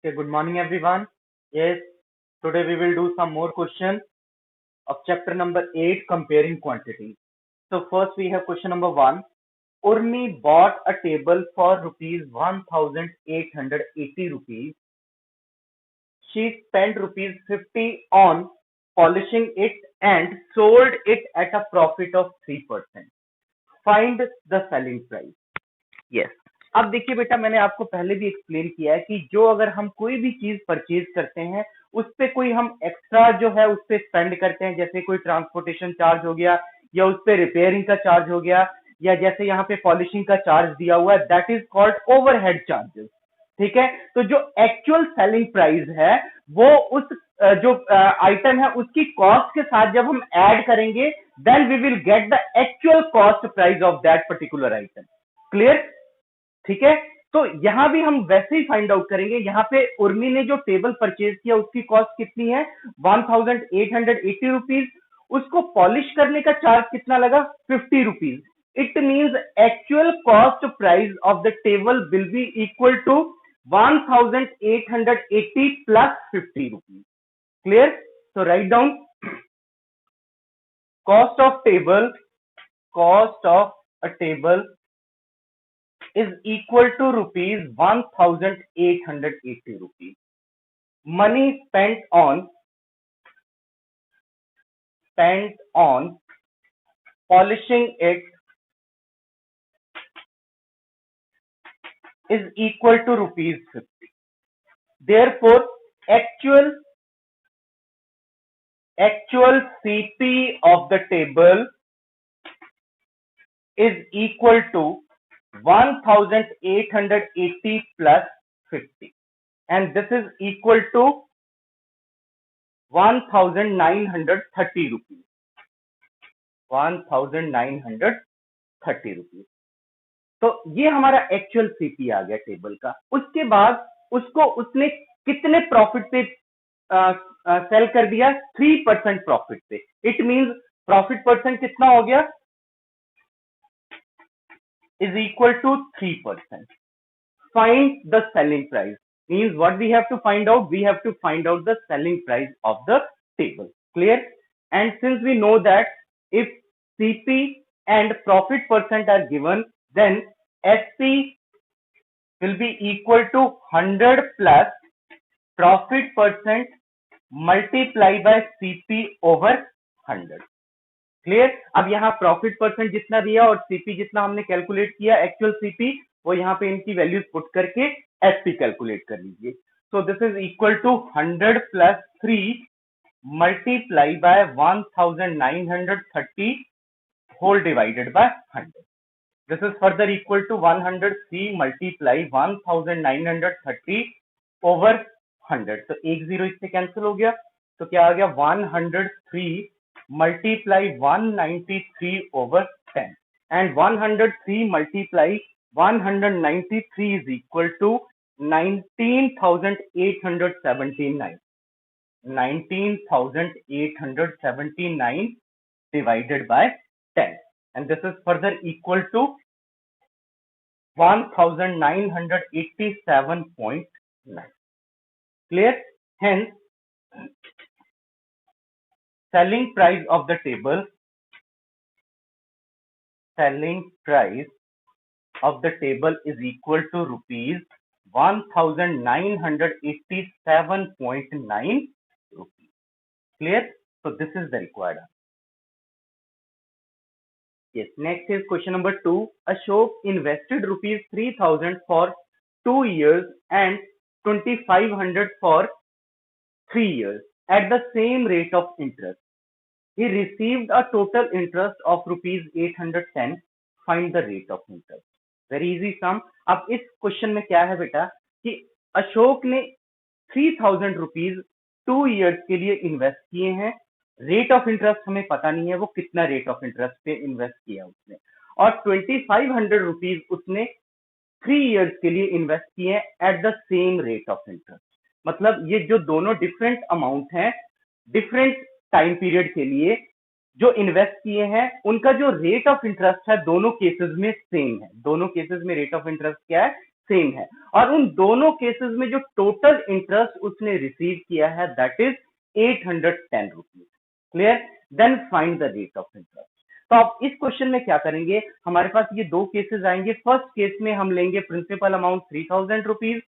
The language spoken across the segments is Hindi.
Okay, good morning everyone. Yes, today we will do some more questions of chapter number 8, comparing quantity. So first we have question number 1. Urmi bought a table for rupees 1880 rupees. She spent rupees 50 on polishing it and sold it at a profit of 3%. Find the selling price. Yes. अब देखिए बेटा, मैंने आपको पहले भी एक्सप्लेन किया है कि जो अगर हम कोई भी चीज परचेज करते हैं उस पे कोई हम एक्स्ट्रा जो है उस पे स्पेंड करते हैं, जैसे कोई ट्रांसपोर्टेशन चार्ज हो गया या उस पे रिपेयरिंग का चार्ज हो गया या जैसे यहाँ पे पॉलिशिंग का चार्ज दिया हुआ है, that is called overhead charges. ठीक है, तो जो एक्चुअल सेलिंग प्राइस है वो उस जो आइटम है उसकी कॉस्ट के साथ जब हम ऐड करेंगे then we will get the actual cost price of that particular item. Clear? ठीक है, तो यहां भी हम वैसे ही फाइंड आउट करेंगे। यहां पे उर्मी ने जो टेबल परचेज किया उसकी कॉस्ट कितनी है, 1880 रुपीज। उसको पॉलिश करने का चार्ज कितना लगा, 50 rupees. It means actual cost price of the table will be equal to 1880 plus 50 rupees. Clear? तो write down cost of a table is equal to rupees 1880 rupees. Money spent on polishing it is equal to rupees 50. Therefore actual CP of the table is equal to 1880 plus 50, and this is equal to 1930 rupees. 1930 rupees. तो ये हमारा एक्चुअल सीपी आ गया टेबल का। उसके बाद उसको उसने कितने प्रॉफिट पे सेल कर दिया, 3% प्रॉफिट पे। इट मींस प्रॉफिट परसेंट कितना हो गया, is equal to 3%. Find the selling price. Means what we have to find out? We have to find out the selling price of the table. Clear? And since we know that if CP and profit percent are given, then SP will be equal to 100 plus profit percent multiply by CP over 100. Clear? अब यहाँ प्रॉफिट परसेंट जितना दिया और सीपी जितना हमने कैलकुलेट किया, एक्चुअल सीपी, वो यहाँ पे इनकी वैल्यूज पुट करके एसपी कैलकुलेट कर लीजिए। So this is equal to 100 plus 3 multiply by 1930 whole divided by 100। This is further equal to 103 multiply 1930 over 100। तो एक जीरो इससे कैंसिल हो गया, तो क्या आ गया, 103 multiply 193 over 10, and 103 multiply 193 is equal to 19,879. 19,879 divided by 10, and this is further equal to 1987.9. Clear? Hence selling price of the table is equal to rupees 1987.9 rupees. Clear? So this is the required answer. Yes, next is question number 2. Ashok invested rupees 3,000 for 2 years and 2,500 for 3 years at the same rate of interest. He received a total interest of rupees 810. Find the rate of interest. Very easy sum. अब इस क्वेश्चन में क्या है बेटा कि अशोक ने 3,000 रुपीज 2 इयर्स के लिए इन्वेस्ट किए हैं। रेट ऑफ इंटरेस्ट हमें पता नहीं है वो कितना रेट ऑफ इंटरेस्ट पे इन्वेस्ट किया उसने, और 2,500 रुपीज उसने 3 इयर्स के लिए इन्वेस्ट किए at the same rate of interest. मतलब ये जो दोनों डिफरेंट अमाउंट हैं, डिफरेंट टाइम पीरियड के लिए जो इन्वेस्ट किए हैं, उनका जो रेट ऑफ इंटरेस्ट है दोनों केसेस में सेम है। दोनों केसेस में रेट ऑफ इंटरेस्ट क्या है, सेम है, और उन दोनों केसेस में जो टोटल इंटरेस्ट उसने रिसीव किया है that is 810 rupees. Clear? Then find the rate of interest. तो अब इस क्वेश्चन में क्या करेंगे, हमारे पास ये दो केसेस आएंगे। फर्स्ट केस में हम लेंगे principal amount 3000 rupees,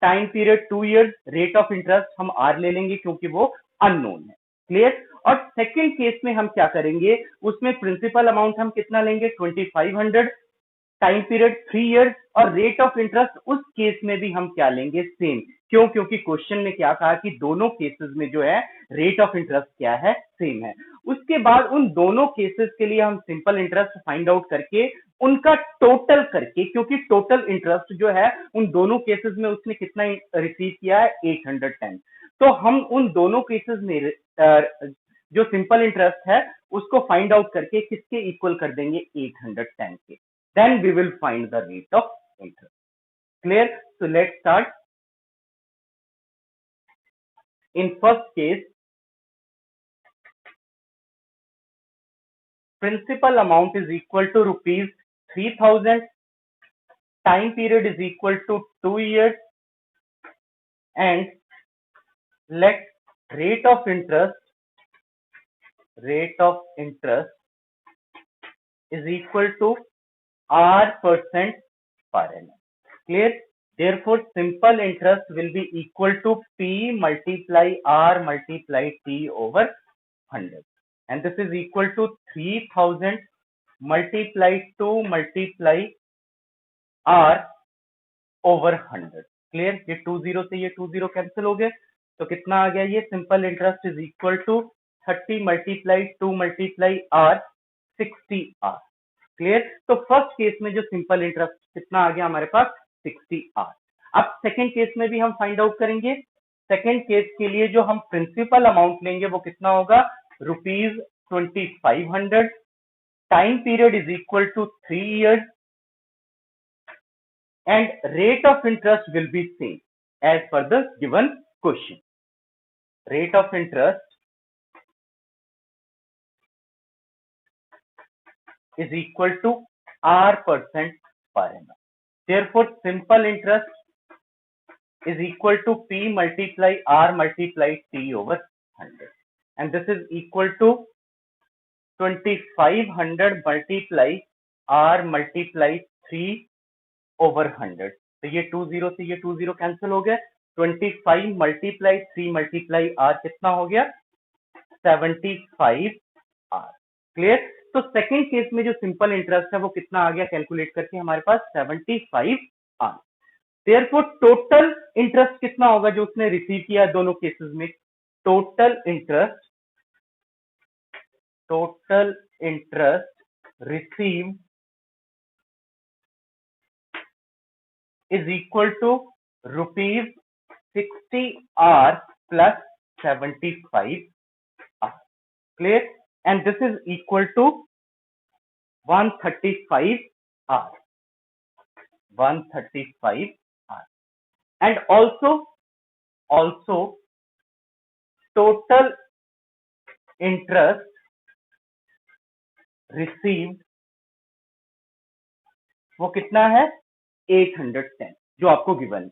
time period 2 years, rate of interest हम आर ले लेंगे क्योंकि वो अननोन है। क्लियर? और सेकंड केस में हम क्या करेंगे, उसमें प्रिंसिपल अमाउंट हम कितना लेंगे 2500, टाइम पीरियड 3 इयर्स, और रेट ऑफ इंटरेस्ट उस केस में भी हम क्या लेंगे सेम। क्यों? क्योंकि क्वेश्चन में क्या कहा कि दोनों केसेस में जो है रेट ऑफ इंटरेस्ट क्या है, सेम है। उसके बाद उन दोनों केसेस के लिए हम सिंपल इंटरेस्ट फाइंड आउट करके उनका टोटल करके, क्योंकि टोटल इंटरेस्ट जो है उन दोनों केसेस में उसने कितना रिसीव किया है 810, तो हम उन दोनों केसेस में जो सिंपल इंटरेस्ट है उसको फाइंड आउट करके किसके इक्वल कर देंगे 810 के, then we will find the rate of interest. Clear? So let's start. In first case, principal amount is equal to rupees 3000, time period is equal to 2 years, and let rate of interest is equal to R% per annum. Clear? Therefore, simple interest will be equal to P multiply R multiply T over 100. And this is equal to 3000 multiply 2 multiply R over 100. Clear? ये 20 से ये 20 कैंसिल हो गए, तो कितना आ गया, ये simple interest is equal to 30 multiply 2 multiply R 60 R। Clear? तो फर्स्ट केस में जो सिंपल इंटरेस्ट कितना आ गया हमारे पास 60 R। अब सेकंड केस में भी हम फाइंड आउट करेंगे। सेकंड केस के लिए जो हम प्रिंसिपल अमाउंट लेंगे वो कितना होगा rupees 2500, time period is equal to 3 years, and rate of interest will be same as per the given question. Rate of interest is equal to R% per annum. Therefore, simple interest is equal to P multiply R multiply T over 100, and this is equal to 2500 multiply R multiply 3 over 100. तो ये 20 से ये 20 कैंसिल हो गया, 25 मल्टीप्लाई 3 मल्टीप्लाई R कितना हो गया 75 R। क्लियर? तो सेकंड केस में जो सिंपल इंटरेस्ट है वो कितना आ गया कैलकुलेट करके हमारे पास 75 R। देयरफॉर टोटल इंटरेस्ट कितना होगा जो उसने रिसीव किया दोनों केसेस में, total interest receive is equal to rupees 60 R plus 75 R. Clear? And this is equal to 135 R. 135 R. And also total interest received वो कितना है 810 जो आपको गिवन।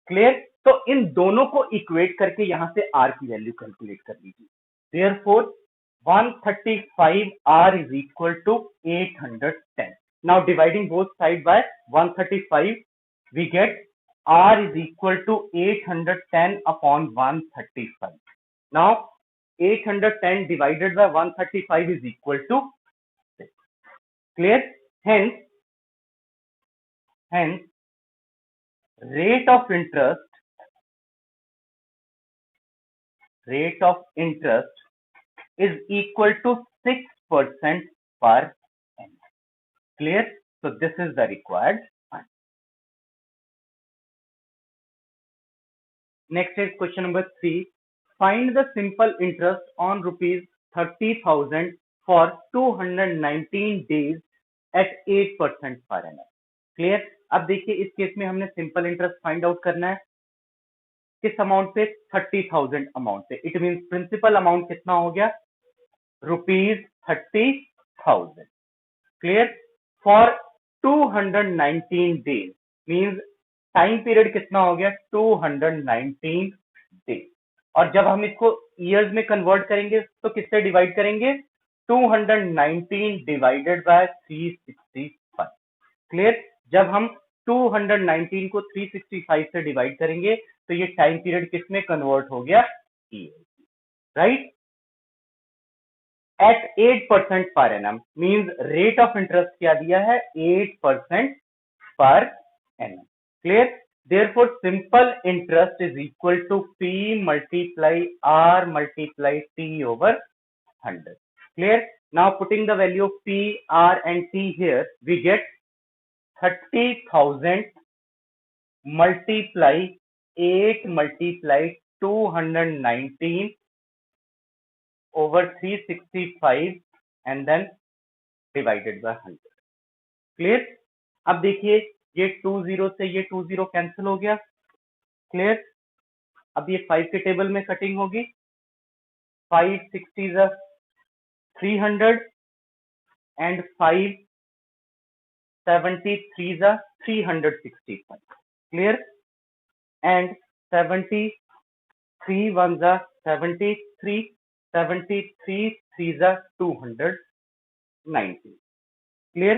क्लियर? तो इन दोनों को इक्वेट करके यहां से R की वैल्यू कैलकुलेट कर लीजिए। Therefore 135 R is equal to 810. Now dividing both sides by 135, we get R is equal to 810 upon 135. Now 810 divided by 135 is equal to 6. Clear? Hence rate of interest is equal to 6% per annum. Clear? So this is the required answer. Next is question number 3. Find the simple interest on rupees 30,000 for 219 days at 8% per annum. Clear? अब देखिए इस केस में हमने सिंपल इंटरेस्ट फाइंड आउट करना है किस अमाउंट पे 30,000 अमाउंट पे। इट मींस प्रिंसिपल अमाउंट कितना हो गया rupees 30,000। Clear? For 219 days means time period कितना हो गया 219 डेज। और जब हम इसको ईयर्स में कन्वर्ट करेंगे तो किससे डिवाइड करेंगे 219 डिवाइडेड बाय 365। क्लियर? जब हम 219 को 365 से डिवाइड करेंगे तो ये टाइम पीरियड किस में कन्वर्ट हो गया ईयर, राइट? एट 8% पर annum means rate of interest क्या दिया है 8% पर annum. Clear? therefore simple interest is equal to P multiply R multiply T over 100. Clear? Now putting the value of P, R and T here, we get 30,000 multiply 8 multiply 219 over 365 and then divided by 100. Clear? अब देखिए ये 20 से ये 20 कैंसिल हो गया। क्लियर? अब ये 5 के टेबल में कटिंग होगी। 5 60 300 and 5 73 365. Clear? And 73 1 73 73 3 290. क्लियर?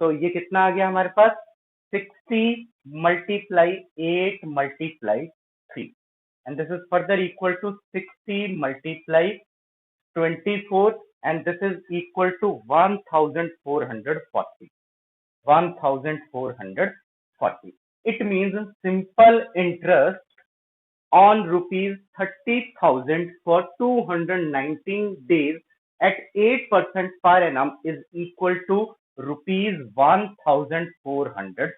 तो ये कितना आ गया हमारे पास 60 multiply 8 multiply 3 and this is further equal to 60 multiply 24 and this is equal to 1440. 1440. It means simple interest on rupees 30,000 for 219 days at 8% per annum is equal to rupees 1440.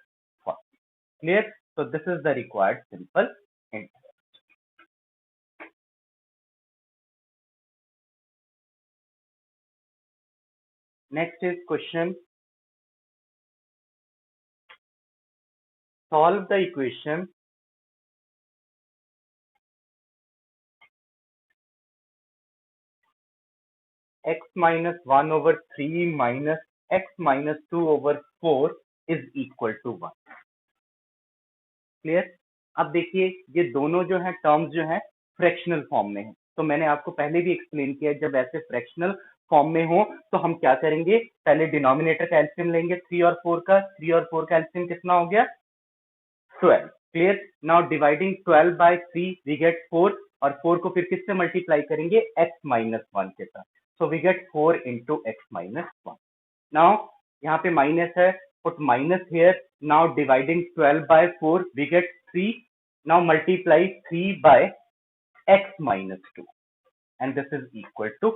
Clear? So this is the required simple interest. Next is question. Solve the equation x minus 1 over 3 minus x minus 2 over 4 is equal to 1. Clear? अब देखिए ये दोनों जो है टर्म्स जो है फ्रैक्शनल फॉर्म में है, तो मैंने आपको पहले भी एक्सप्लेन किया जब ऐसे फ्रैक्शनल फॉर्म में हो तो हम क्या करेंगे, पहले डिनोमिनेटर का एलसीएम लेंगे 3 और 4 का। 3 और 4 का एलसीएम कितना हो गया 12। Clear? Now dividing 12 by 3 we get 4 और 4 को फिर किससे मल्टीप्लाई करेंगे x minus 1 के साथ, so we get 4 into x minus 1. Now यहाँ पे माइनस है, put minus here. Now dividing 12 by 4 we get 3. Now multiply 3 by x minus 2 and this is equal to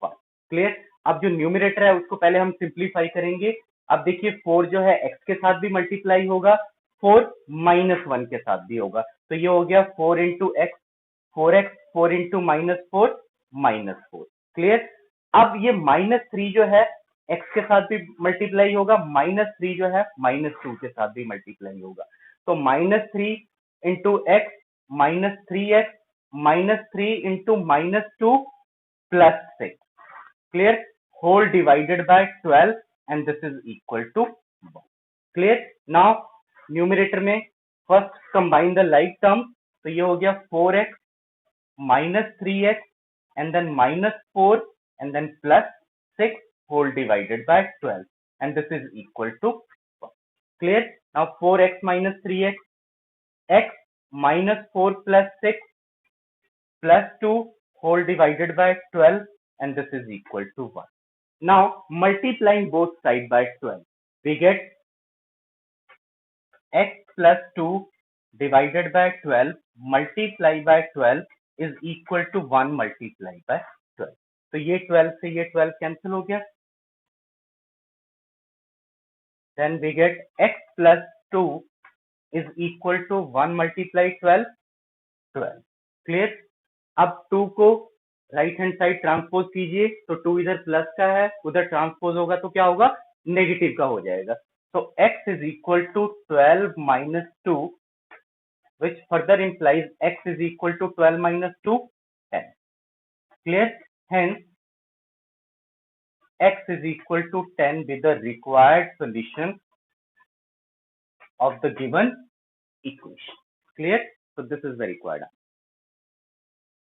1. Clear? अब जो न्यूमरेटर है उसको पहले हम सिंप्लीफाई करेंगे। अब देखिए 4 जो है x के साथ भी मल्टीप्लाई होगा, 4 minus 1 के साथ भी होगा, तो ये हो गया 4 into x 4x 4 into minus 4 minus 4. Clear? अब ये -3 जो है x के साथ भी मल्टीप्लाई होगा, -3 जो है -2 के साथ भी मल्टीप्लाई होगा, तो -3 into x -3x -3 into -2 plus 6. Clear? Whole divided by 12 and this is equal to 1. Clear? Now numerator में first combine the like term, तो ये हो गया 4x -3x and then -4 and then plus 6 whole divided by 12 and this is equal to 1. Clear? Now 4x minus 3x x minus 4 plus 6 plus 2 whole divided by 12 and this is equal to 1. Now multiplying both sides by 12 we get x plus 2 divided by 12 multiplied by 12 is equal to 1 multiplied by 12. तो ये 12 से ये 12 कैंसिल हो गया, then we get x plus 2 is equal to 1 multiplied 12 12. Clear? अब 2 को राइट हैंड साइड ट्रांसपोज कीजिए, तो 2 इधर प्लस का है, उधर ट्रांसपोज होगा तो क्या होगा नेगेटिव का हो जाएगा, तो x is equal to 12 minus 2 which further implies x is equal to 12 minus 2 10. Clear? Hence x is equal to 10 with the required solution of the given equation. Clear? So this is the required answer.